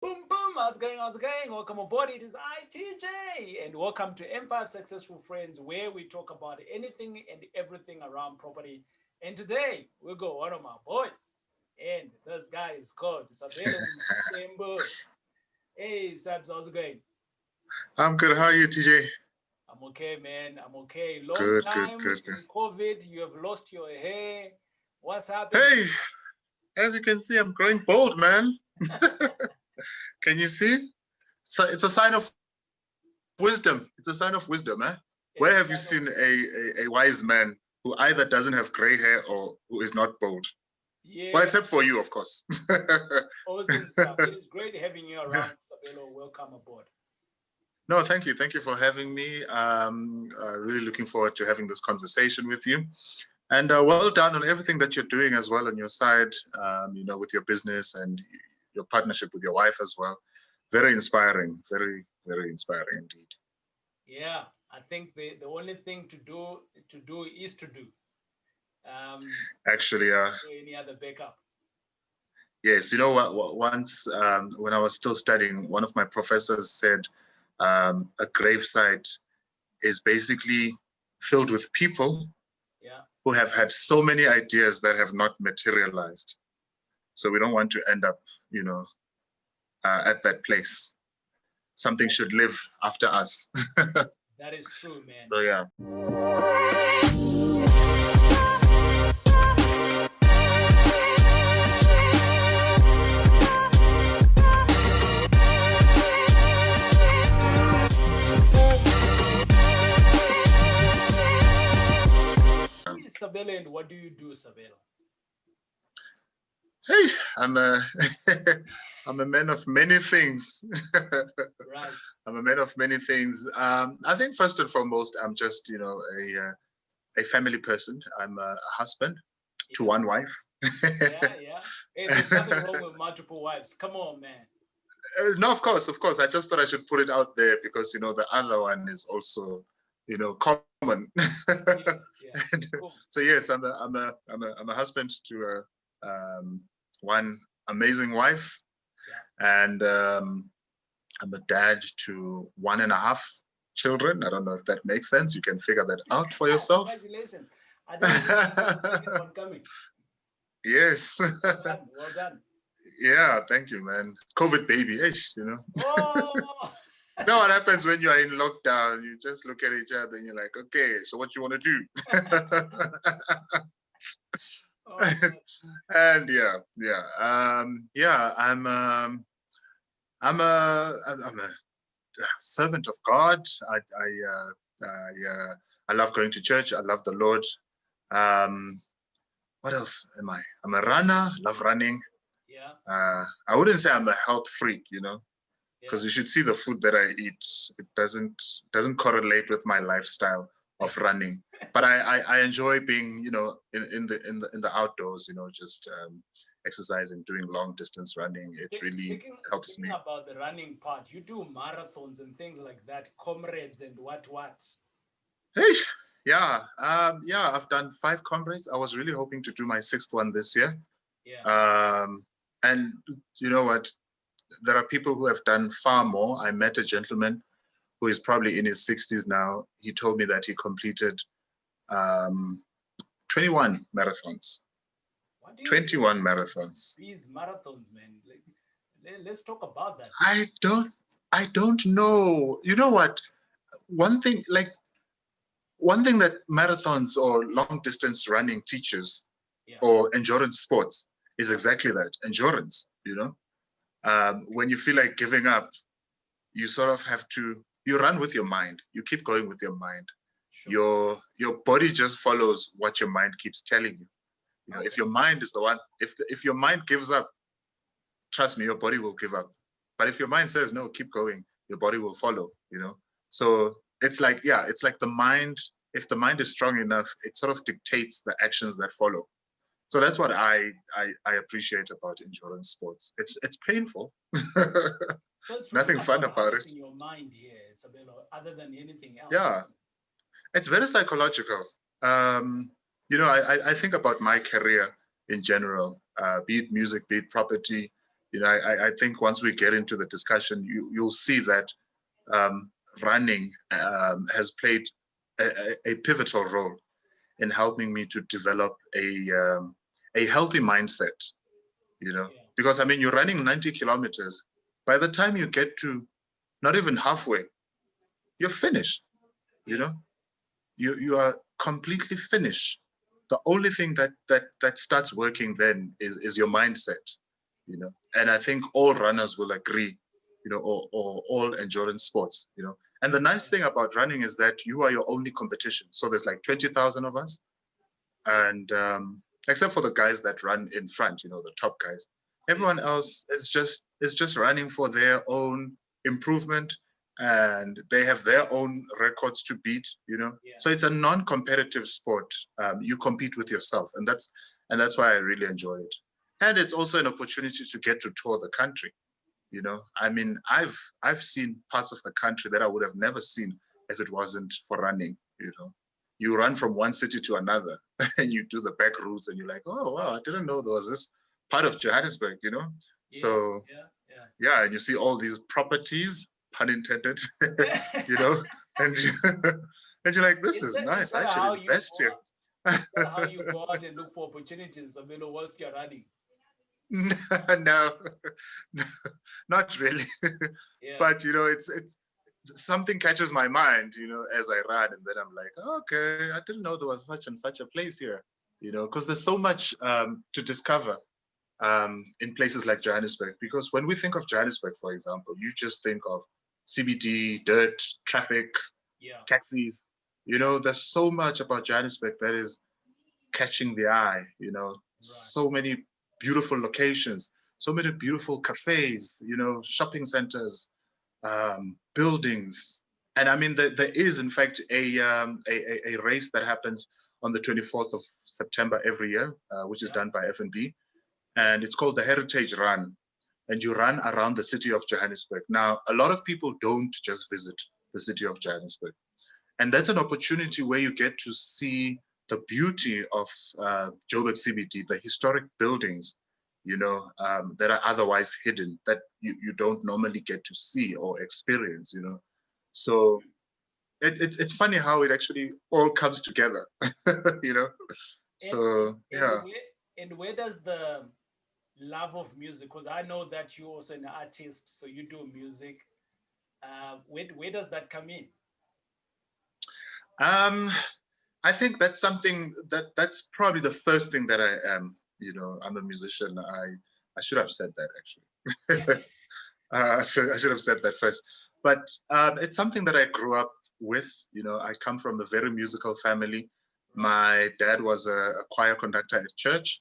Boom, boom. How's it going? How's it going? Welcome aboard. It is ITJ. And welcome to M5 Successful Friends, where we talk about anything and everything around property. And today, we got one of my boys. And this guy is called Sabelo Mthembu. Hey, Sabs, how's it going? I'm good. How are you, TJ? I'm okay, man. I'm okay. Long Good, good, time good, good. in COVID. You have lost your hair. What's happening? Hey, as you can see, I'm growing bold, man. Can you see? So it's a sign of wisdom. It's a sign of wisdom, eh? Where have you seen a wise man who either doesn't have gray hair or who is not bold? Yeah. Well, except for you, of course. Awesome stuff. It is great having you around, Sabelo. Welcome aboard. No, thank you. Thank you for having me. Really looking forward to having this conversation with you. And well done on everything that you're doing as well on your side, with your business and your partnership with your wife as well. Very inspiring, very, very inspiring indeed. Yeah, I think the only thing to do is to do. Actually, any other backup? Yes, you know what? Once when I was still studying, one of my professors said a gravesite is basically filled with people who have had so many ideas that have not materialized. So we don't want to end up, at that place. Something should live after us. That is true, man. So yeah. Sabelo, and what do you do, Sabelo? Hey, I'm a I'm a man of many things. Right. I'm a man of many things. I think first and foremost, I'm just a family person. I'm a husband to one wife. Yeah. Hey, there's nothing wrong with multiple wives. Come on, man. No, of course. I just thought I should put it out there because the other one is also common. Yeah. Cool. So yes, I'm a husband to one amazing wife, and I'm a dad to 1.5 children. I don't know if that makes sense. You can figure that out for yourself. Congratulations! I didn't see one coming. Yes. Well done. Yeah, thank you, man. COVID baby, ish, Oh. You know what happens when you are in lockdown? You just look at each other and you're like, okay, so what you want to do? And I'm a servant of God. I love going to church. I love the Lord. What else am I? I'm a runner. Love running. Yeah. I wouldn't say I'm a health freak, because you should see the food that I eat. It doesn't correlate with my lifestyle of running. But I enjoy being, in the outdoors, just exercising, doing long distance running. It really helps me. Speaking about the running part, you do marathons and things like that, comrades and what? Hey, yeah, I've done 5 comrades. I was really hoping to do my 6th one this year. Yeah. And you know what? There are people who have done far more. I met a gentleman who is probably in his 60s now. He told me that he completed 21 marathons. 21 marathons. These marathons, man. Let's talk about that. I don't know. You know what? One thing that marathons or long distance running teaches, or endurance sports, is exactly that, endurance. When you feel like giving up, you sort of have to, you run with your mind. You keep going with your mind. Sure. Your body just follows what your mind keeps telling you. Okay. If your mind is the one, if your mind gives up, trust me, your body will give up. But if your mind says, no, keep going, your body will follow, So it's like the mind, if the mind is strong enough, it sort of dictates the actions that follow. So that's what I appreciate about endurance sports. It's painful. So it's nothing fun about it. In your mind here, Sabelo, other than anything else. Yeah, it's very psychological. I think about my career in general, be it music, be it property, You know, I think once we get into the discussion, you'll see that running has played a pivotal role in helping me to develop a healthy mindset, you know, because I mean, you're running 90 kilometers. By the time you get to not even halfway, you're finished, you know, you are completely finished. The only thing that starts working then is your mindset, you know, and I think all runners will agree, you know, or all endurance sports, you know. And the nice thing about running is that you are your only competition. So there's like 20,000 of us, and except for the guys that run in front, you know, the top guys, everyone else is just running for their own improvement, and they have their own records to beat, you know. So it's a non-competitive sport. You compete with yourself, and that's why I really enjoy it. And it's also an opportunity to get to tour the country, you know. I mean, I've seen parts of the country that I would have never seen if it wasn't for running, you know. You run from one city to another and you do the back routes and you're like, oh wow, I didn't know there was this part of Johannesburg, you know. So yeah, and you see all these properties, pun intended, you know, and and you're like, this is nice. I should invest here. How you go out and look for opportunities, Sabelo, whilst you're running? No, not really. But you know, it's something catches my mind, you know, as I run, and then I'm like, okay, I didn't know there was such and such a place here, you know, because there's so much to discover in places like Johannesburg. Because when we think of Johannesburg, for example, you just think of CBD, dirt, traffic, taxis. You know, there's so much about Johannesburg that is catching the eye, you know, so many beautiful locations, so many beautiful cafes, you know, shopping centers, buildings. And I mean, there is, in fact, a race that happens on the 24th of September every year, which is done by F&B. And it's called the Heritage Run. And you run around the city of Johannesburg. Now, a lot of people don't just visit the city of Johannesburg. And that's an opportunity where you get to see the beauty of Joburg CBD, the historic buildings, you know, that are otherwise hidden, that you don't normally get to see or experience, you know. So it's funny how it actually all comes together, you know. So yeah. And where does the love of music, because I know that you're also an artist, so you do music. Where does that come in? I think that's something that's probably the first thing that I am. You know, I'm a musician. I should have said that actually. So I should have said that first. But it's something that I grew up with. You know, I come from a very musical family. My dad was a choir conductor at church.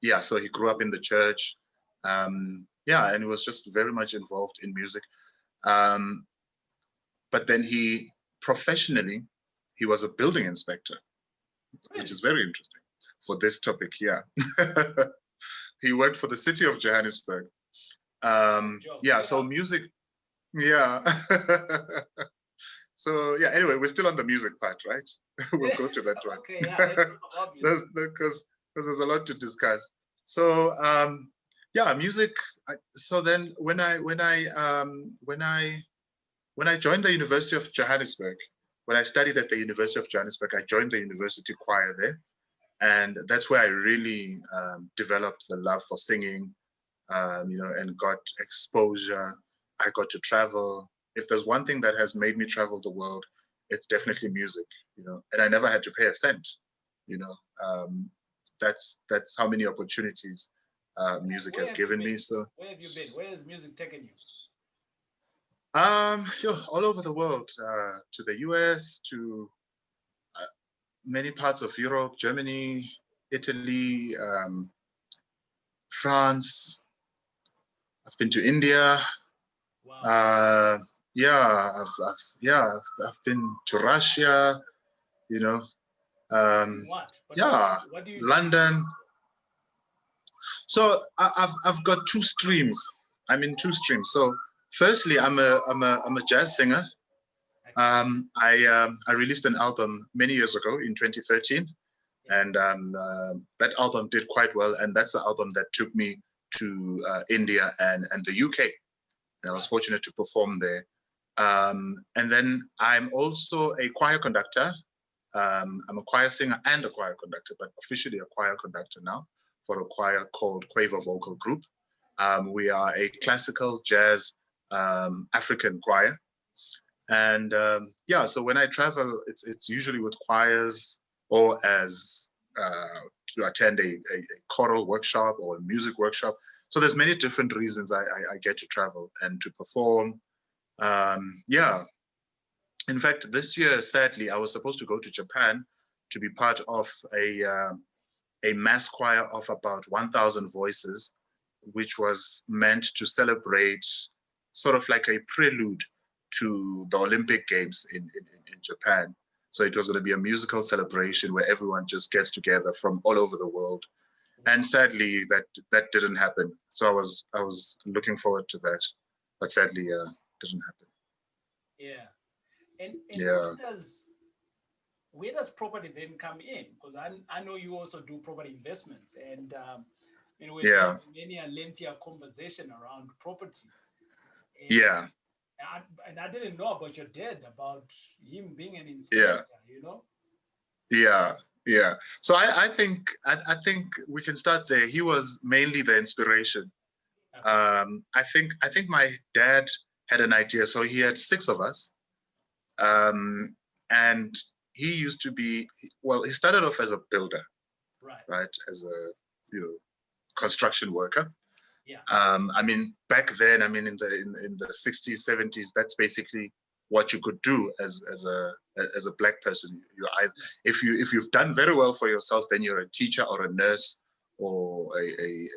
Yeah, so he grew up in the church. Yeah, and he was just very much involved in music. But then professionally, he was a building inspector, which is very interesting for this topic here. He worked for the city of Johannesburg. Yeah, so music, yeah. So yeah, anyway, we're still on the music part, right? We'll go to that one. Okay, yeah, because there's a lot to discuss. So yeah, music. So then when I joined the University of Johannesburg, when I studied at the University of Johannesburg, I joined the university choir there. And that's where I really developed the love for singing, you know, and got exposure. I got to travel. If there's one thing that has made me travel the world, it's definitely music, you know, and I never had to pay a cent, you know. That's how many opportunities music has given me. So where have you been? Where has music taken you? Sure, all over the world, to the US, to many parts of Europe, Germany, Italy, France. I've been to India. Wow. Yeah, I've been to Russia. You know. Yeah, what do you London. Do? So I've got two streams. I'm in two streams. So firstly, I'm a jazz singer. I released an album many years ago in 2013, and that album did quite well, and that's the album that took me to India and the UK. And I was fortunate to perform there. And then I'm also a choir conductor. I'm a choir singer and a choir conductor, but officially a choir conductor now for a choir called Quaver Vocal Group. We are a classical jazz African choir. And yeah, so when I travel, it's usually with choirs or as to attend a choral workshop or a music workshop. So there's many different reasons I get to travel and to perform. Yeah. In fact, this year, sadly, I was supposed to go to Japan to be part of a mass choir of about 1,000 voices, which was meant to celebrate sort of like a prelude to the Olympic Games in Japan. So it was going to be a musical celebration where everyone just gets together from all over the world. And sadly, that didn't happen. So I was looking forward to that, but sadly, didn't happen. Yeah. And yeah. where does property then come in? Because I know you also do property investments, and we've had many a lengthier conversation around property. And yeah. I didn't know about your dad, about him being an inspector, Yeah, yeah. So I think we can start there. He was mainly the inspiration. I think my dad had an idea. So he had 6 of us, and he used to be, well, he started off as a builder, right? As a construction worker. Yeah. I mean, back then, I mean, in the 60s, 70s, that's basically what you could do as a black person. If you've done very well for yourself, then you're a teacher or a nurse or a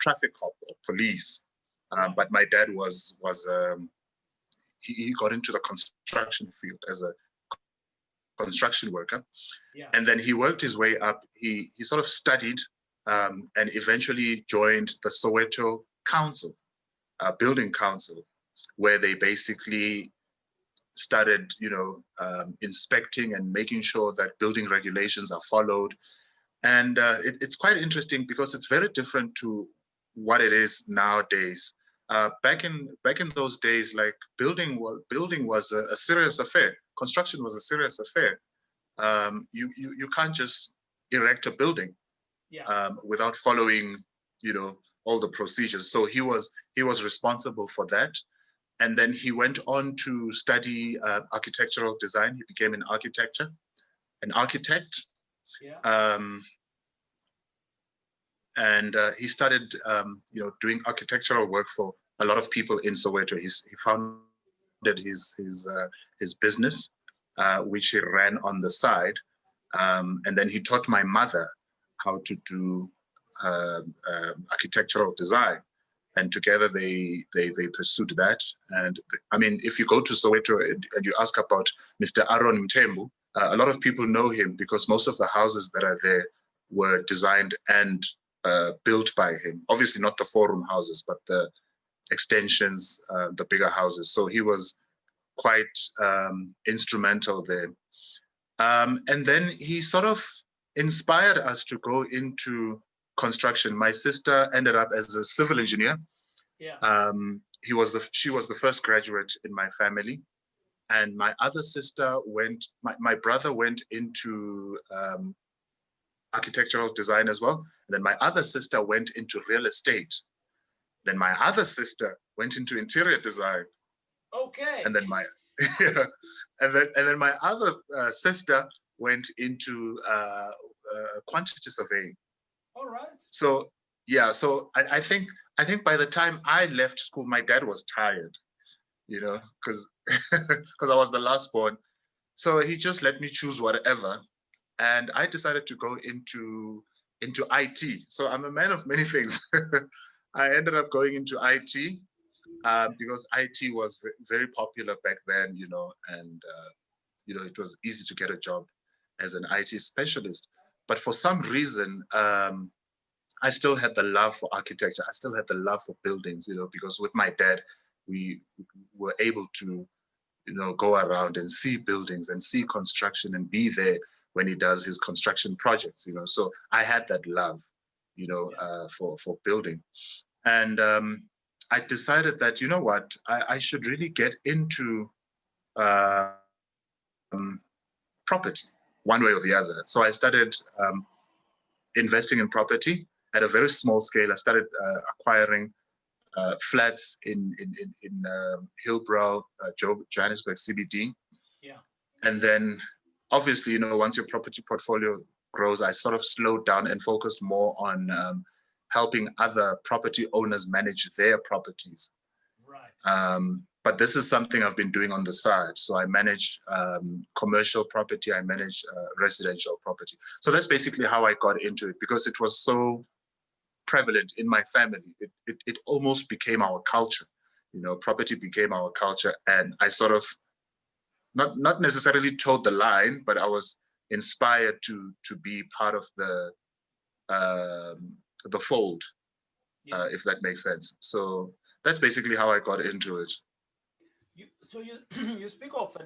traffic cop or police. But my dad was he got into the construction field as a construction worker, and then he worked his way up. He sort of studied and eventually joined the Soweto Council, building council, where they basically started, inspecting and making sure that building regulations are followed. And it's quite interesting because it's very different to what it is nowadays. Back in those days, like building was a serious affair. Construction was a serious affair. You can't just erect a building without following, all the procedures. So he was responsible for that. And then he went on to study architectural design. He became an architect. And he started, doing architectural work for a lot of people in Soweto. He founded his business, which he ran on the side. And then he taught my mother how to do architectural design. And together they pursued that. And I mean, if you go to Soweto and you ask about Mr. Aaron Mthembu, a lot of people know him because most of the houses that are there were designed and built by him. Obviously not the 4-room houses, but the extensions, the bigger houses. So he was quite instrumental there. And then he sort of inspired us to go into construction. My sister ended up as a civil engineer. Yeah. She was the first graduate in my family. And my other sister my brother went into architectural design as well. And then my other sister went into real estate. Then my other sister went into interior design. Okay. And then and then my other sister went into quantity surveying. All right. So yeah, so I think by the time I left school, my dad was tired, because I was the last born. So he just let me choose whatever, and I decided to go into IT. So I'm a man of many things. I ended up going into IT because IT was very popular back then, and it was easy to get a job as an IT specialist. But for some reason, I still had the love for architecture. I still had the love for buildings, because with my dad, we were able to, go around and see buildings and see construction and be there when he does his construction projects, So I had that love. you know, for building. And I decided that, you know what, I should really get into property one way or the other. So I started investing in property at a very small scale. I started acquiring flats in Hillbrow, Johannesburg CBD. Yeah. And then obviously, you know, once your property portfolio grows, I sort of slowed down and focused more on helping other property owners manage their properties. Right. But this is something I've been doing on the side. So I manage commercial property, I manage residential property. So that's basically how I got into it, because it was so prevalent in my family. It almost became our culture. You know, property became our culture, and I sort of not necessarily towed the line, but I was inspired to be part of the fold, if that makes sense. So that's basically how I got into it. So you speak of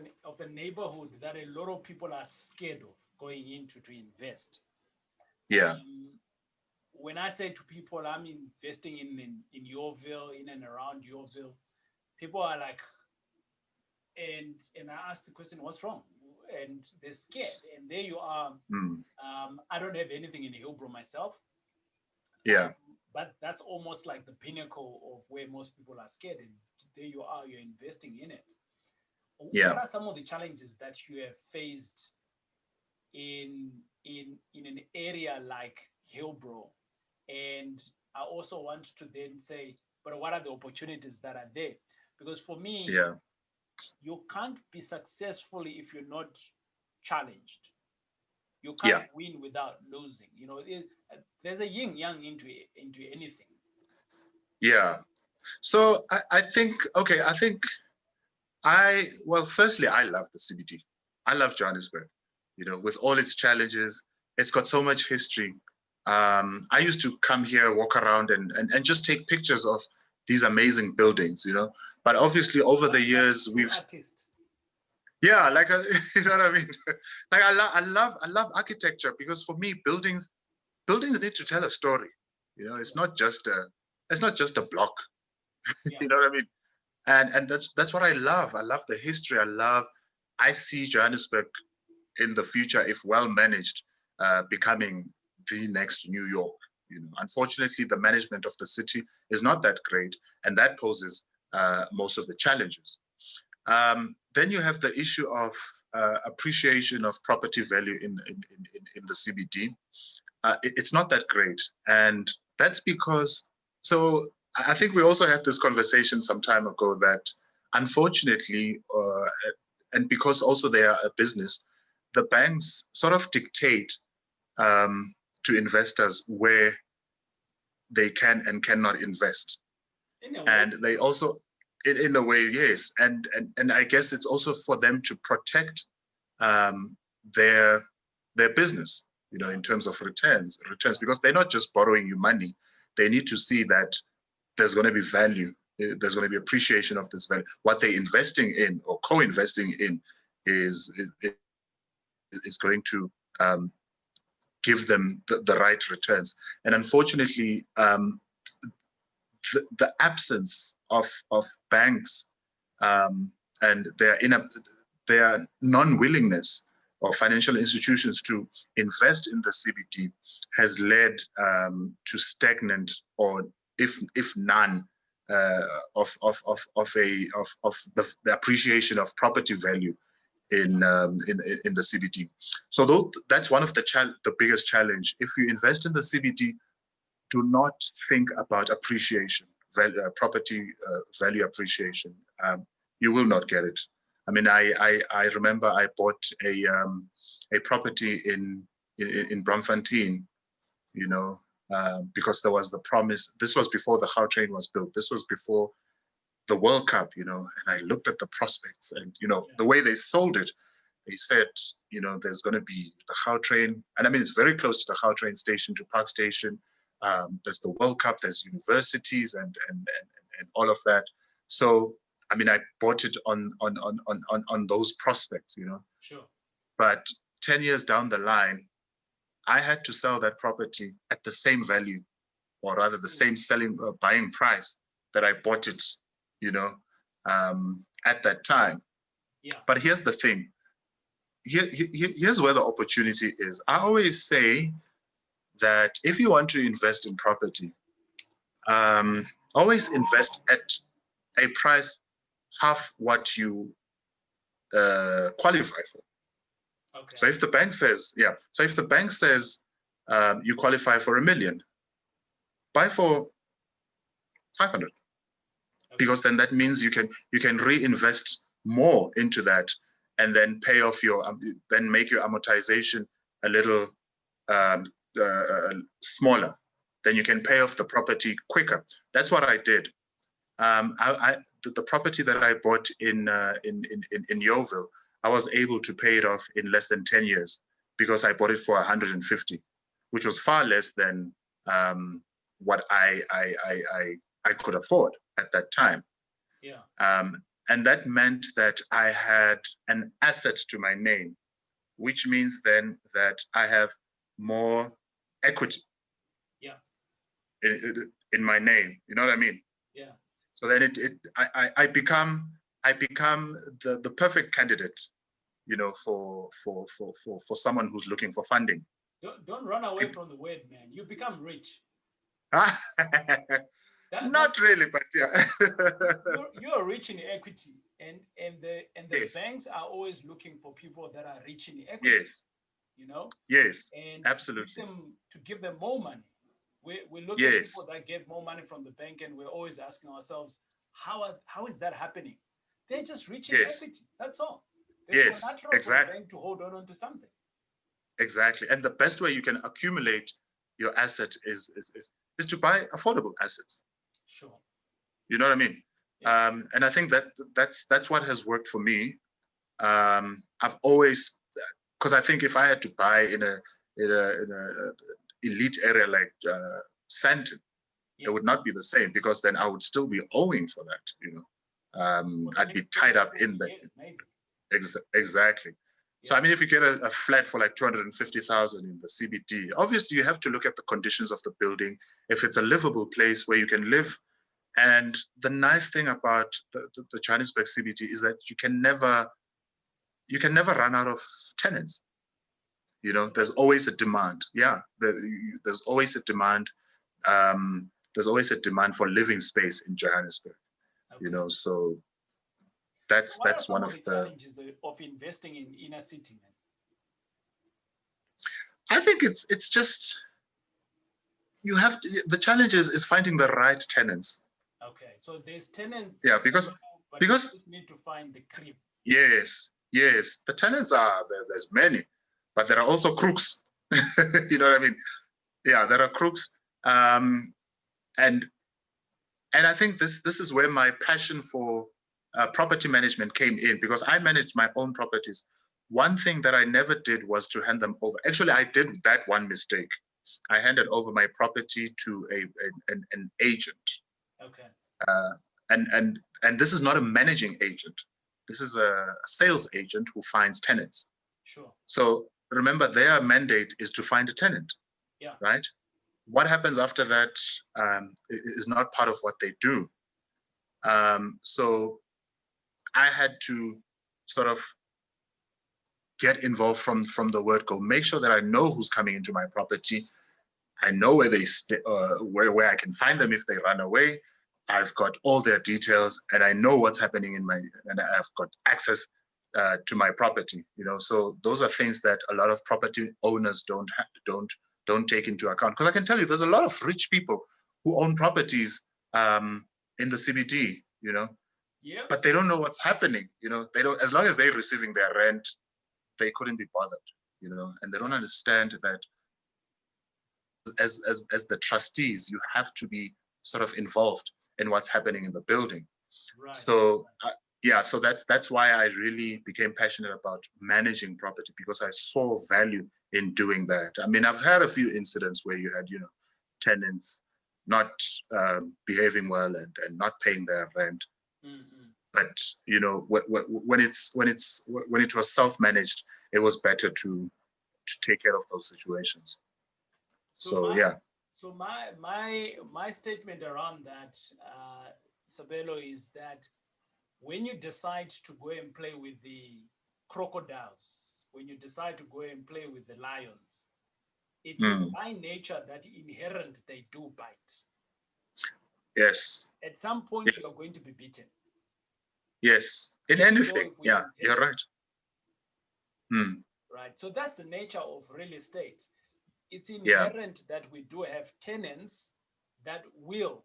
a neighborhood that a lot of people are scared of going into to invest. Yeah. When I say to people I'm investing in Yeoville, in and around Yeoville, people are like, and I ask the question, what's wrong? And they're scared. And there you are. I don't have anything in Hillbrow myself. Yeah. But that's almost like the pinnacle of where most people are scared. And there you are, you're investing in it. Yeah. What are some of the challenges that you have faced in an area like Hillbrow? And I also want to then say, but what are the opportunities that are there? Because for me, yeah, you can't be successful if you're not challenged. You can't win without losing. You know, there's a yin yang into anything. Yeah. So I think, okay, well, firstly, I love the CBD. I love Johannesburg, you know, with all its challenges. It's got so much history. I used to come here, walk around and just take pictures of these amazing buildings, you know. But obviously over the years, we've... Artist. Yeah, like, you know what I mean? Like, I love architecture, because for me, buildings need to tell a story. You know, it's not just a block. You know what I mean? And that's what I love. I love the history. I see Johannesburg in the future, if well managed, becoming the next New York. You know, unfortunately, the management of the city is not that great, and that poses most of the challenges. Then you have the issue of appreciation of property value in the CBD. It's not that great, and that's because, so I think we also had this conversation some time ago that unfortunately, and because also they are a business, the banks sort of dictate to investors where they can and cannot invest. And they also, in a way, yes. And I guess it's also for them to protect their business, you know, in terms of returns, because they're not just borrowing you money. They need to see that there's going to be value. There's going to be appreciation of this value. What they're investing in or co-investing in is going to give them the right returns. And unfortunately, the absence of banks and their non-willingness of financial institutions to invest in the CBD has led to stagnant, or if none, of the appreciation of property value in the CBD. So that's one of the biggest challenge. If you invest in the CBD, do not think about appreciation, property value appreciation. You will not get it. I mean, I remember I bought a property in Braamfontein, you know, because there was the promise. This was before the Gautrain was built. This was before the World Cup, you know, and I looked at the prospects and, you know, the way they sold it, they said, you know, there's going to be the Gautrain. And I mean, it's very close to the Gautrain station, to Park Station. There's the World Cup, there's universities and all of that. So, I mean, I bought it on those prospects, you know. Sure. But 10 years down the line, I had to sell that property at the same value, or rather the same buying price that I bought it, at that time. Yeah. But here's the thing. Here's where the opportunity is. I always say that if you want to invest in property, always invest at a price half what you qualify for. Okay. So if the bank says, you qualify for $1 million, buy for 500, because then that means you can reinvest more into that, and then pay off then make your amortization a little smaller. Then you can pay off the property quicker. That's what I did. The property that I bought in Yeoville, I was able to pay it off in less than 10 years because I bought it for 150, which was far less than what I could afford at that time. Yeah. And that meant that I had an asset to my name, which means then that I have more equity. Yeah. In my name, you know what I mean? Yeah. So then I become the perfect candidate, for someone who's looking for funding. Don't run away from the word, man. You become rich. Not really, but yeah. you're rich in equity, and the yes. banks are always looking for people that are rich in equity. Yes. Yes. And absolutely. To give them more money. We look yes. at people that get more money from the bank, and we're always asking ourselves, how is that happening? They're just rich in yes. equity. That's all. It's natural exactly. for the bank to hold on to something. Exactly. And the best way you can accumulate your asset is to buy affordable assets. Sure. You know what I mean? Yeah. And I think that's what has worked for me. I've always, because I think if I had to buy in a elite area like Sandton, it would not be the same, because then I would still be owing for that. I'd be tied up in that. Exactly. So I mean, if you get a flat for like 250,000 in the CBD, obviously you have to look at the conditions of the building. If it's a livable place where you can live, and the nice thing about the Johannesburg CBD is that you can never run out of tenants. There's always a demand. Yeah, there's always a demand. There's always a demand for living space in Johannesburg. Okay. So that's one of the challenges of investing in inner city, man? I think it's just, you have to, the challenge is finding the right tenants. Okay, so there's tenants. Yeah, because you just need to find the crib. Yes, the tenants are there's many, but there are also crooks. You know what I mean? Yeah, there are crooks, and I think this is where my passion for property management came in, because I managed my own properties. One thing that I never did was to hand them over. Actually, I did that one mistake. I handed over my property to an agent. Okay. And this is not a managing agent. This is a sales agent who finds tenants. Sure. So remember, their mandate is to find a tenant. Yeah. Right? What happens after that is not part of what they do. So I had to sort of get involved from the word go. Make sure that I know who's coming into my property. I know where they stay, where I can find them if they run away. I've got all their details, and I know what's happening and I've got access to my property. So those are things that a lot of property owners don't take into account. Because I can tell you, there's a lot of rich people who own properties in the CBD. Yeah. But they don't know what's happening. They don't. As long as they're receiving their rent, they couldn't be bothered. And they don't understand that as the trustees, you have to be sort of involved in what's happening in the building. Right. So so that's why I really became passionate about managing property, because I saw value in doing that. I mean, I've had a few incidents where you had tenants not behaving well and not paying their rent. Mm-hmm. But when it was self-managed, it was better to take care of those situations. So my statement around that, Sabelo, is that when you decide to go and play with the crocodiles, when you decide to go and play with the lions, it is by nature that inherent they do bite. Yes. At some point, you are going to be beaten. Yes, in anything. Yeah, you're right. Right. So that's the nature of real estate. It's inherent that we do have tenants that will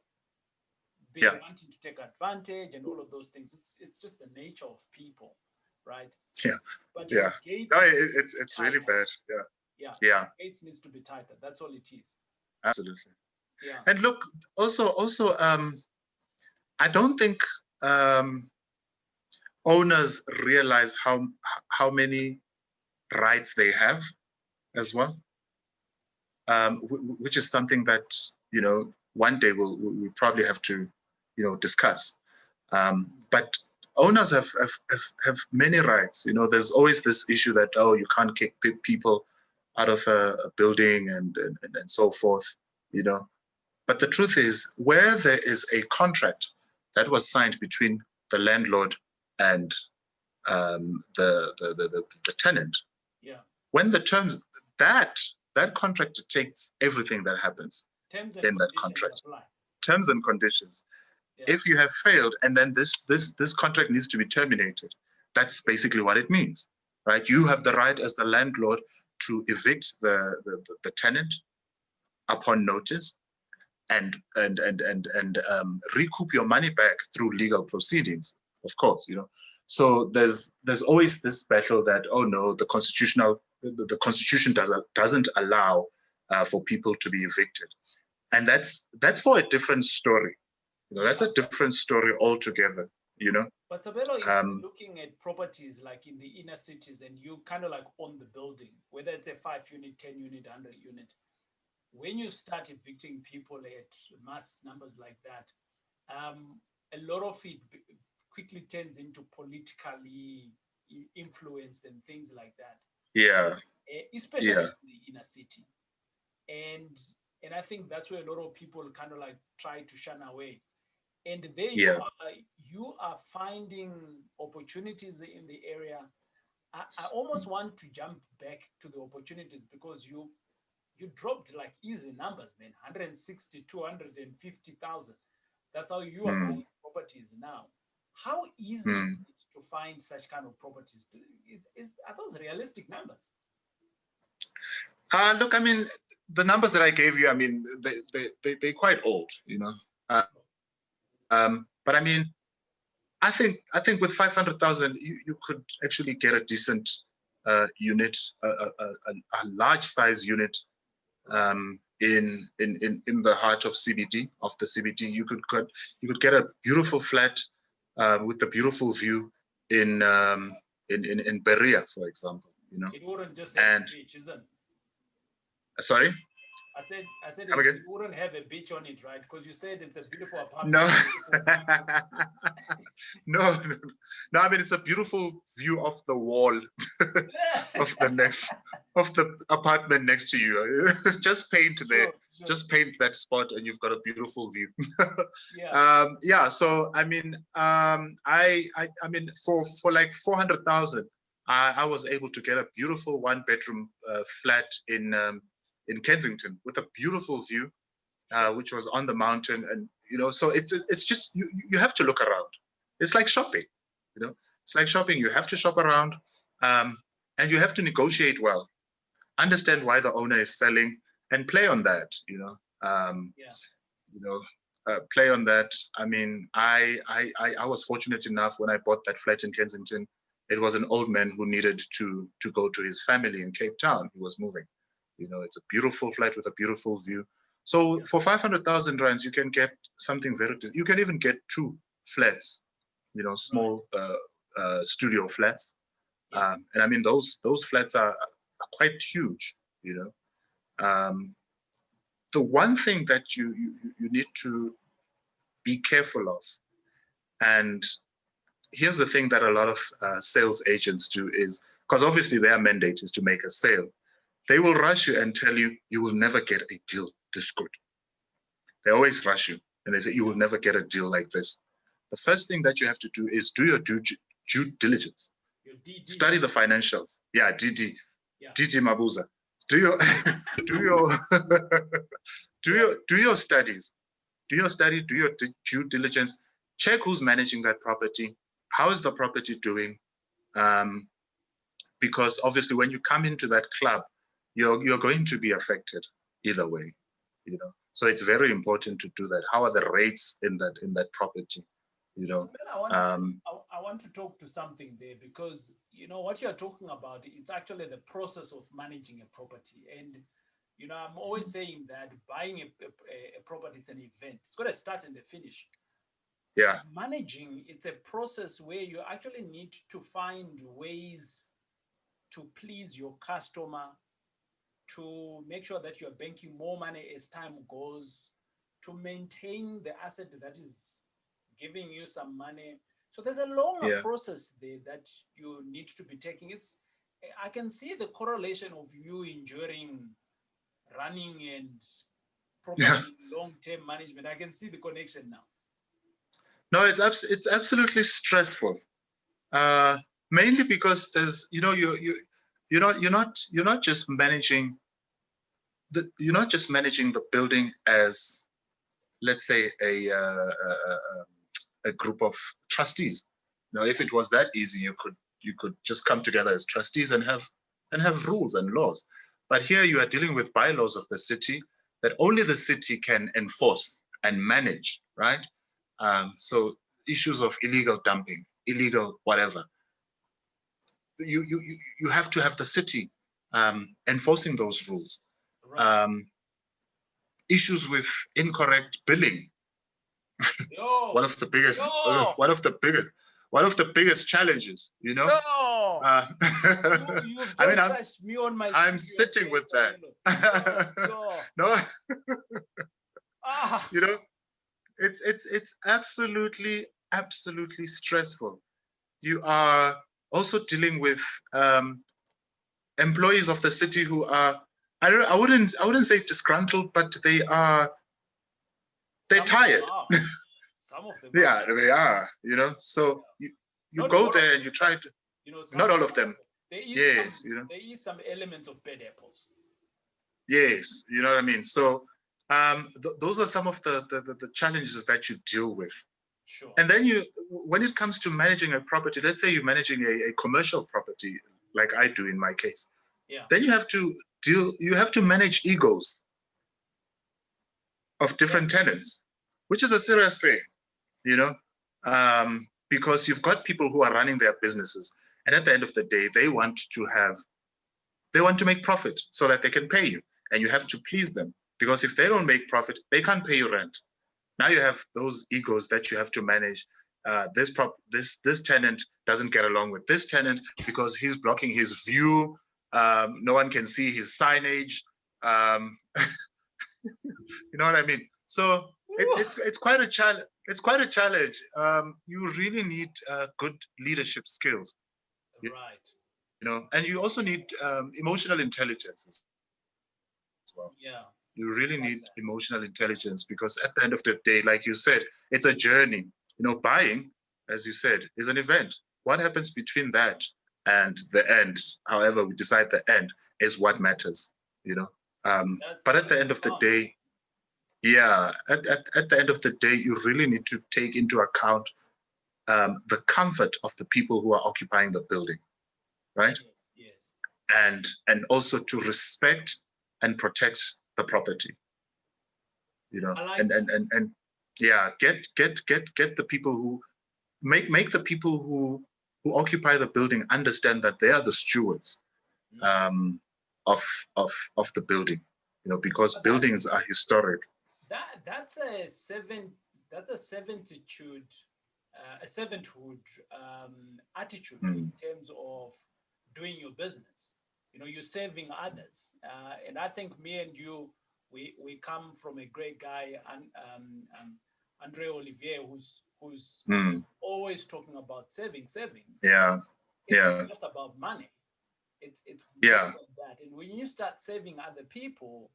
be wanting to take advantage and all of those things. It's just the nature of people, right? Yeah. But gates, no, it's really bad. Yeah. Gates needs to be tighter. That's all it is. Absolutely. Yeah. And look, also, I don't think owners realize how many rights they have as well, which is something that, you know, one day we'll probably have to, you know, discuss. But owners have many rights. You know, there's always this issue that, oh, you can't kick people out of a building and so forth, you know. But the truth is, where there is a contract that was signed between the landlord and the tenant, when the terms, that contract takes everything that happens in that contract. Terms and conditions. If you have failed and then this contract needs to be terminated, that's basically what it means, right? You have the right as the landlord to evict the tenant upon notice and recoup your money back through legal proceedings, of course, you know. So there's always this battle that, oh no, the constitution doesn't allow for people to be evicted, and that's for a different story. You know, that's a different story altogether, you know. But Sabelo, if you're looking at properties like in the inner cities and you kind of like own the building, whether it's a 5-unit, 10-unit, 100-unit, when you start evicting people at mass numbers like that, a lot of it quickly turns into politically influenced and things like that. Yeah. Especially in the inner city. And I think that's where a lot of people kind of like try to shun away. And there you are finding opportunities in the area. I almost want to jump back to the opportunities because you dropped like easy numbers, man. 160, 250,000. That's how you are buying properties now. How easy is it to find such kind of properties? Are those realistic numbers? Look, I mean, the numbers that I gave you, I mean, they're quite old, you know. But I mean, I think with 500,000, you could actually get a decent unit, a large size unit in the heart of CBD, of the CBD. You could get a beautiful flat with a beautiful view in Berea, for example. You know, it wouldn't just have a beach, isn't it? Sorry. I said it wouldn't have a beach on it, right? Because you said it's a beautiful apartment. No. No, I mean, it's a beautiful view of the wall of the apartment next to you. Just paint there. Sure. Just paint that spot and you've got a beautiful view. So I mean, I mean, for like 400,000, I was able to get a beautiful 1-bedroom flat in Kensington with a beautiful view, which was on the mountain. And, you know, so it's just, you have to look around. It's like shopping, you know, it's like shopping. You have to shop around and you have to negotiate well, understand why the owner is selling and play on that, you know, play on that. I mean, I was fortunate enough when I bought that flat in Kensington. It was an old man who needed to go to his family in Cape Town. He was moving. You know, it's a beautiful flat with a beautiful view. So for 500,000 rands, you can get something very. You can even get 2 flats, you know, small studio flats, and I mean those flats are quite huge. You know, the one thing that you need to be careful of, and here's the thing that a lot of sales agents do is, because obviously their mandate is to make a sale. they will rush you and tell you, you will never get a deal this good. They always rush you and they say, you will never get a deal like this. The first thing that you have to do is do your due diligence. Your DD. Study the financials. Yeah, DD. Yeah. DD Mabuza. Do your do your studies. Do your study, do your due diligence. Check who's managing that property. How is the property doing? Because obviously when you come into that club, you're going to be affected either way, you know. So it's very important to do that. How are the rates in that property? You know, I want to talk to something there, because you know what you're talking about, it's actually the process of managing a property. And you know, I'm always saying that buying a property, it's an event. It's got a start and a finish. Yeah. Managing, it's a process where you actually need to find ways to please your customer, to make sure that you're banking more money as time goes, to maintain the asset that is giving you some money. So there's a longer process there that you need to be taking. I can see the correlation of you enduring running and property long-term management. I can see the connection now. No, it's absolutely stressful. Mainly because there's, you know, you're not just managing the building as, let's say, a group of trustees. You know, if it was that easy, you could just come together as trustees and have rules and laws. But here you are dealing with bylaws of the city that only the city can enforce and manage, right? So issues of illegal dumping, illegal whatever. You have to have the city enforcing those rules. Right. Issues with incorrect billing. One of the biggest challenges, you know. You've just touched me on my. I'm sitting with that. No. You know, it's absolutely stressful. You are also dealing with employees of the city who are, I wouldn't say disgruntled, but they're tired. Some of them. Yeah, they are. You know, so you go there and you try to. You know, not all of them. There is some elements of bad apples. Yes, you know what I mean. So those are some of the challenges that you deal with. Sure. And then when it comes to managing a property, let's say you're managing a commercial property, like I do in my case. Yeah. Then you have to manage egos of different tenants, which is a serious thing, you know, because you've got people who are running their businesses, and at the end of the day, they want to make profit so that they can pay you, and you have to please them, because if they don't make profit, they can't pay you rent. Now you have those egos that you have to manage. This tenant doesn't get along with this tenant because he's blocking his view. No one can see his signage. You know what I mean? So it's quite a challenge. It's quite a challenge. You really need good leadership skills. Right. You know, and you also need emotional intelligence as well. Yeah. You really need emotional intelligence, because at the end of the day, like you said, it's a journey. You know, buying, as you said, is an event. What happens between that and the end, however we decide the end, is what matters, you know. But at the end of the day, at the end of the day, you really need to take into account the comfort of the people who are occupying the building, right? Yes. And also to respect and protect the property, you know. And get the people who make the people who occupy the building understand that they are the stewards of the building, you know, because buildings are historic. That's a servanthood attitude in terms of doing your business. You know, you're serving others, and I think me and you, we come from a great guy, Andre Olivier, who's always talking about serving. Yeah. It's not just about money. It's Yeah. more than that. And when you start serving other people,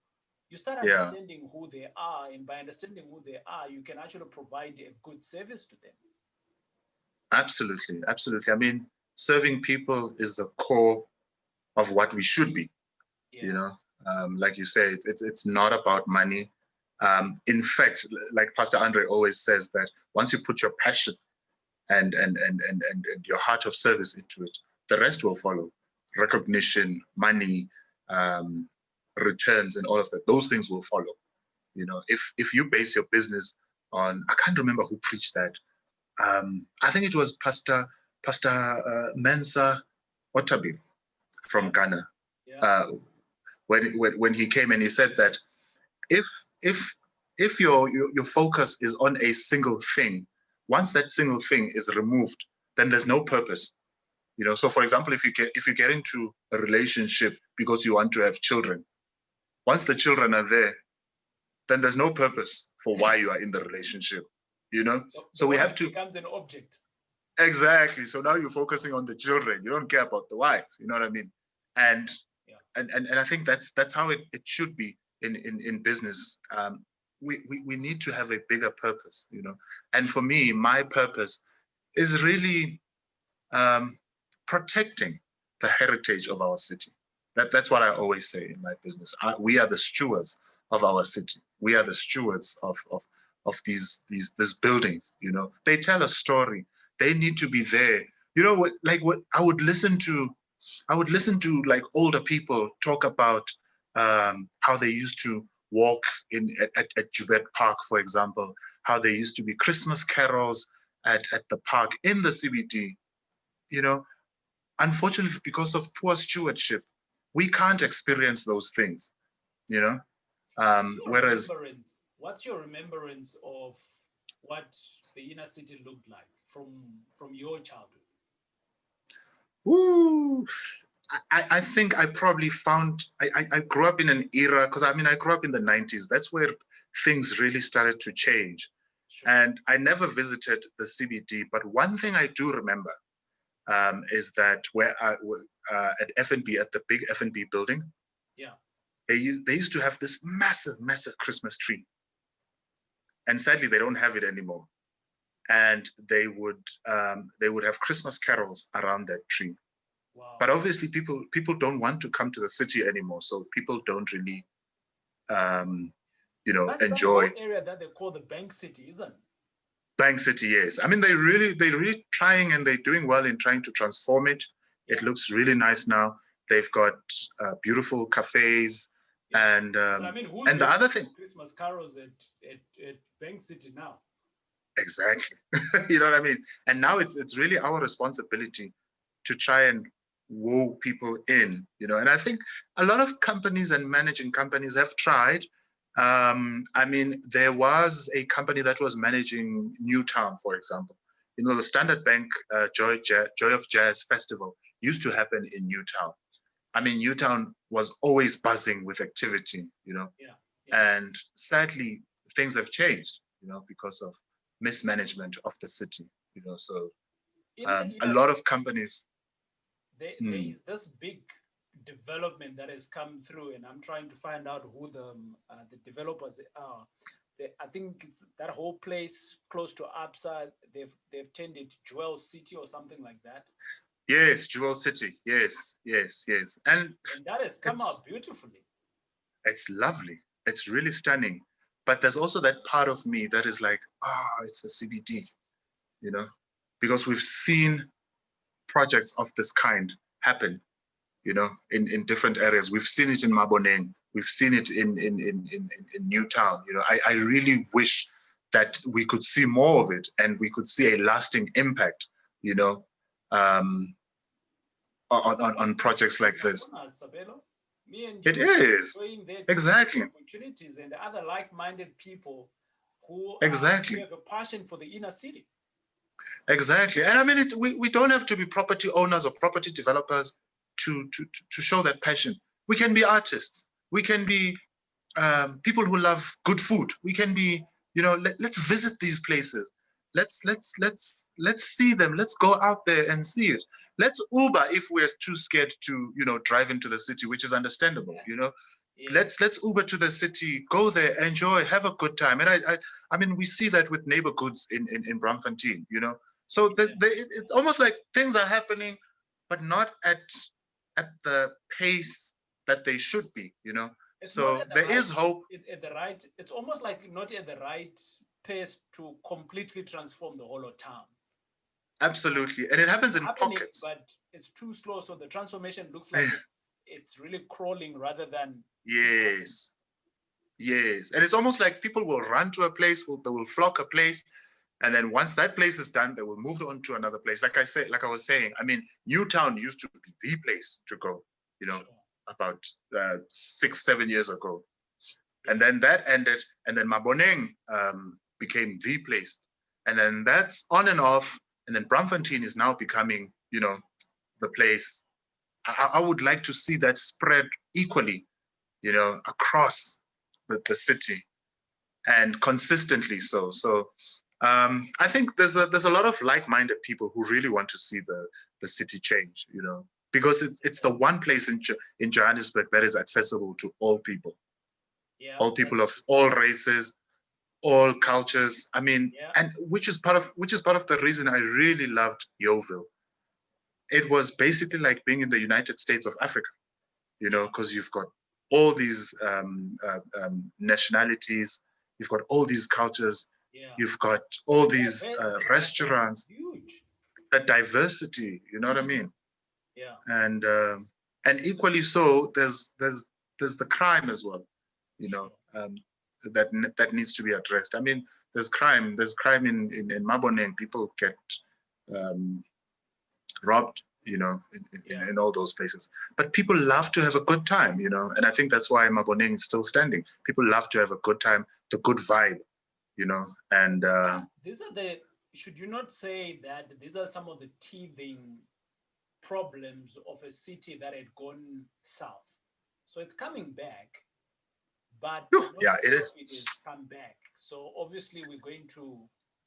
you start Yeah. understanding who they are, and by understanding who they are, you can actually provide a good service to them. Absolutely, absolutely. I mean, serving people is the core of what we should be. Yeah. You know, like you say, it's not about money. In fact, like Pastor Andre always says, that once you put your passion and your heart of service into it, the rest will follow. Recognition, money, returns, and all of that. Those things will follow. You know, if you base your business on, I can't remember who preached that. I think it was Pastor Mensa Otabil from Ghana. Yeah. When he came and he said that if if if your focus is on a single thing, once that single thing is removed, then there's no purpose. You know, so for example, if you get into a relationship because you want to have children, once the children are there, then there's no purpose for why you are in the relationship. You know, so we have to, becomes an object. Exactly. So now you're focusing on the children. You don't care about the wife. You know what I mean? And I think that's how it should be in business. We need to have a bigger purpose, you know. And for me, my purpose is really protecting the heritage of our city. That's what I always say in my business. We are the stewards of our city. We are the stewards of these buildings. You know, they tell a story. They need to be there. You know, what I would listen to like older people talk about how they used to walk at Joburg Park, for example, how there used to be Christmas carols at the park in the CBD. You know, unfortunately, because of poor stewardship, we can't experience those things. You know, whereas what's your remembrance of what the inner city looked like from your childhood? Ooh, I think I probably found, I grew up in an era, because I mean, I grew up in the 90s. That's where things really started to change. Sure. And I never visited the CBD, but one thing I do remember is that where at F&B, at the big F&B building, yeah, they used to have this massive Christmas tree. And sadly, they don't have it anymore. And they would have Christmas carols around that tree. Wow. But obviously, people don't want to come to the city anymore, so people don't really, you know, enjoy. That area that they call the Bank City, isn't it? Bank City, yes. I mean, they're really trying, and they're doing well in trying to transform it. Yeah. It looks really nice now. They've got beautiful cafes, yeah. And I mean, and the other thing, Christmas carols at Bank City now. Exactly. You know what I mean? And now it's really our responsibility to try and woo people in, you know. And I think a lot of companies and managing companies have tried. I mean, there was a company that was managing Newtown, for example. You know, the Standard Bank Joy of Jazz Festival used to happen in Newtown. I mean, Newtown was always buzzing with activity, you know. Yeah. And sadly, things have changed, you know, because of mismanagement of the city, you know. So a lot of companies. There is this big development that has come through, and I'm trying to find out who the developers are. I think it's that whole place close to Absa, they've turned it Jewel City or something like that. Yes, Jewel City. Yes. And that has come out beautifully. It's lovely. It's really stunning. But there's also that part of me that is like, it's the CBD, you know, because we've seen projects of this kind happen, you know, in different areas. We've seen it in Maboneng. We've seen it in Newtown. You know, I really wish that we could see more of it and we could see a lasting impact, you know, on projects like this. Sabelo. Me and it is exactly opportunities and other like-minded people who exactly have a passion for the inner city. Exactly. And I mean, we don't have to be property owners or property developers to show that passion. We can be artists. We can be people who love good food. We can be, you know, let's visit these places. Let's see them. Let's go out there and see it. let's Uber if we're too scared to, drive into the city, which is understandable, Let's Uber to the city, go there, enjoy, have a good time. And I mean, we see that with neighborhoods in Braamfontein, So it's almost like things are happening, but not at the pace that they should be, So there is hope. It's almost like not at the right pace to completely transform the whole of town. Absolutely. And it happens in pockets. But it's too slow. So the transformation looks like it's really crawling rather than... Yes. Yes. And it's almost like people will run to a place, they will flock a place. And then once that place is done, they will move on to another place. Like I was saying, I mean, Newtown used to be the place to go, about 6-7 years ago. And then that ended. And then Maboneng became the place. And then that's on and off. And then Braamfontein is now becoming, the place. I would like to see that spread equally, across the city and consistently so. So I think there's a lot of like-minded people who really want to see the city change, because it's the one place in Johannesburg that is accessible to all people. Yeah, all people of all races, all cultures. I mean, and which is part of the reason I really loved Yeoville. It was basically like being in the United States of Africa, because you've got all these nationalities, you've got all these cultures, you've got all these restaurants, the diversity, you know what I mean? Yeah. And equally so, there's the crime as well, that needs to be addressed. I mean, there's crime in Maboneng. People get robbed, in all those places. But people love to have a good time, and I think that's why Maboneng is still standing. People love to have a good time, the good vibe, and these are should you not say that these are some of the teething problems of a city that had gone south? So it's coming back, but it is. It has come back. So obviously we're going to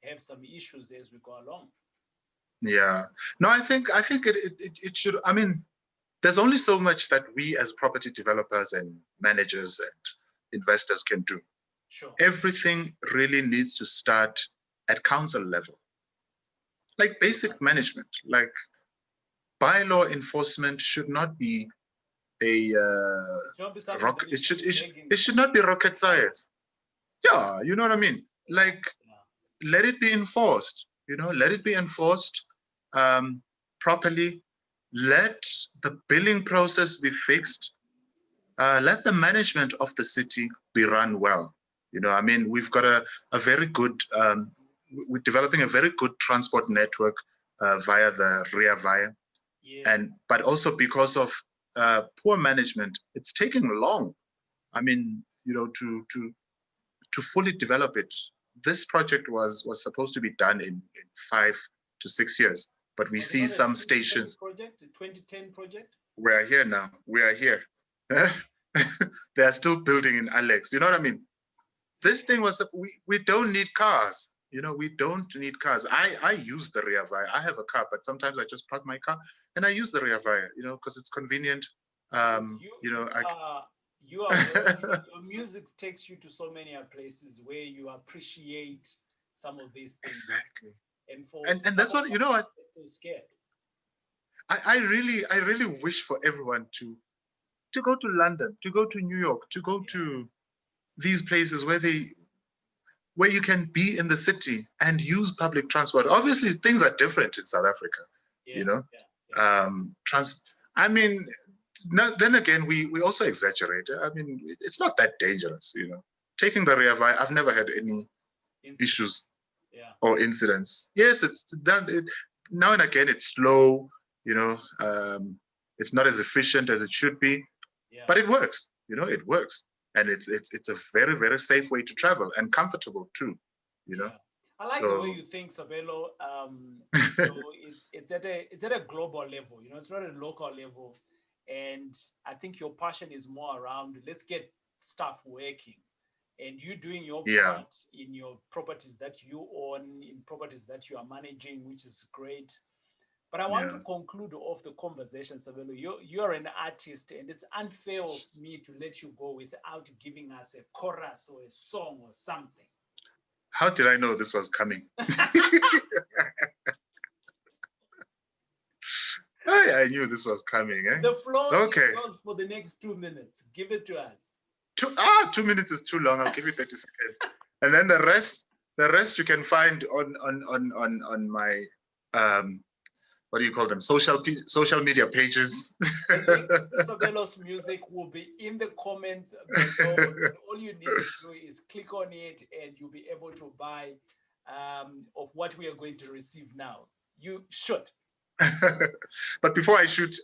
have some issues as we go along. Yeah. No, I think it should. I mean, there's only so much that we as property developers and managers and investors can do. Sure. Everything really needs to start at council level. Like basic management, like bylaw enforcement should not be it should not be rocket science. Yeah, you know what I mean? Like, let it be enforced, let it be enforced properly. Let the billing process be fixed. Let the management of the city be run well. I mean, we've got a very good, we're developing a very good transport network via the Rea Via. Yes. But also because of poor management, it's taking long. I mean, to fully develop it. This project was supposed to be done in 5 to 6 years, but we see some stations. Project, the 2010 project? We are here now. We are here. They are still building in Alex. You know what I mean? This thing was, we don't need cars. We don't need cars. I use the Rea Via. I have a car, but sometimes I just park my car and I use the Rea Via, because it's convenient. Your music takes you to so many places where you appreciate some of these things. Exactly. And that's what, what? Still scared. I really wish for everyone to go to London, to go to New York, to go to these places where you can be in the city and use public transport. Obviously, things are different in South Africa, I mean, then again, we also exaggerate. I mean, it's not that dangerous, Taking the Rea Via, I've never had any issues or incidents. Yes, it's done. Now and again, it's slow, it's not as efficient as it should be, but it works, it works. And it's a very, very safe way to travel and comfortable too, I like the way you think, Sabelo. It's at a global level, it's not a local level. And I think your passion is more around, let's get stuff working. And you doing your part in your properties that you own, in properties that you are managing, which is great. But I want to conclude off the conversation, Sabelo. You're an artist, and it's unfair of me to let you go without giving us a chorus or a song or something. How did I know this was coming? I knew this was coming. The floor is yours for the next 2 minutes. Give it to us. 2 minutes is too long. I'll give you 30 seconds, and then the rest you can find on my what do you call them? Social media pages. Sabelo's music will be in the comments below. And all you need to do is click on it, and you'll be able to buy of what we are going to receive now. You should. But before I shoot,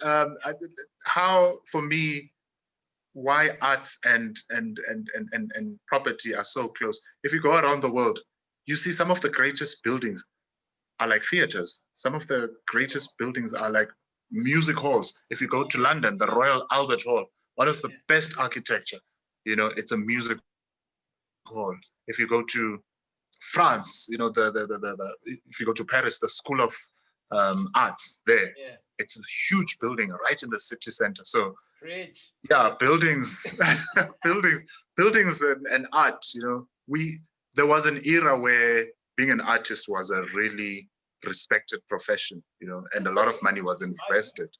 how for me, why arts and property are so close. If you go around the world, you see some of the greatest buildings are like theaters. Some of the greatest buildings are like music halls. If you go to London, the Royal Albert Hall, one of the best architecture, it's a music hall. If you go to France, if you go to Paris, the School of Arts there, it's a huge building right in the city center. So buildings, buildings and art, there was an era where being an artist was a really respected profession, and a lot of money was invested.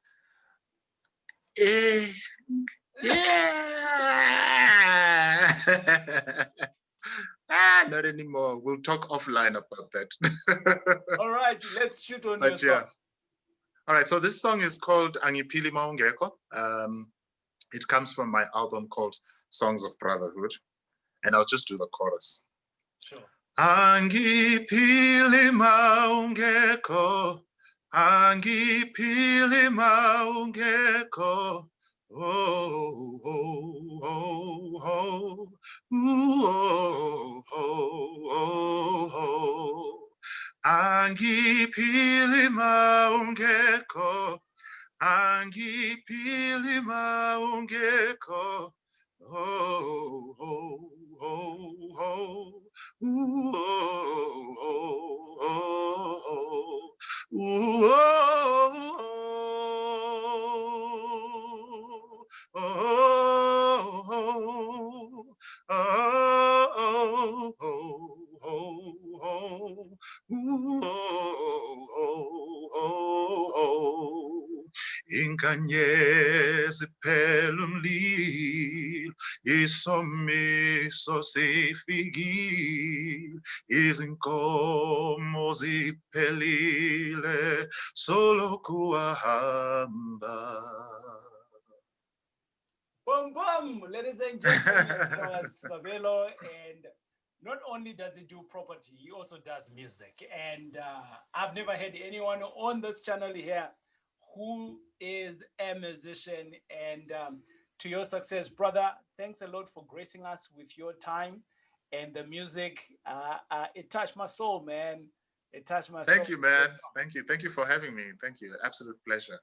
Not anymore. We'll talk offline about that. All right, let's shoot on your song. All right, so this song is called Angiphili Maungekho. It comes from my album called Songs of Brotherhood, and I'll just do the chorus. Sure. Angiphili maungekho, Angiphili maungekho, oh, oh, oh, oh, oh, oh, oh, Angiphili maungekho, Angiphili maungekho, oh, oh, oh, oh. Ooh, oh, oh, oh, oh, ooh, oh, oh, oh, oh, oh, Inkanyezi phela umlilo, isomiso sifikile, izinkomo ziphelile, solokhu wahamba. Boom, boom, ladies and gentlemen, Sabelo, and not only does he do property, he also does music. And I've never had anyone on this channel here who is a musician. And to your success, brother, thanks a lot for gracing us with your time and the music. It touched my soul, man. It touched my soul. Thank you, man. Thank you. Thank you for having me. Thank you. Absolute pleasure.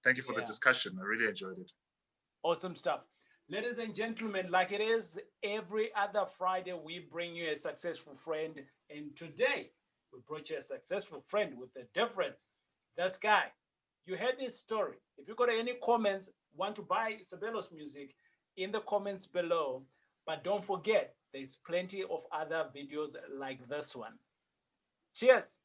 Thank you for the discussion. I really enjoyed it. Awesome stuff. Ladies and gentlemen, like it is every other Friday, we bring you a successful friend. And today, we brought you a successful friend with a difference. This guy, you heard his story. If you got any comments, want to buy Sabelo's music, in the comments below. But don't forget, there's plenty of other videos like this one. Cheers.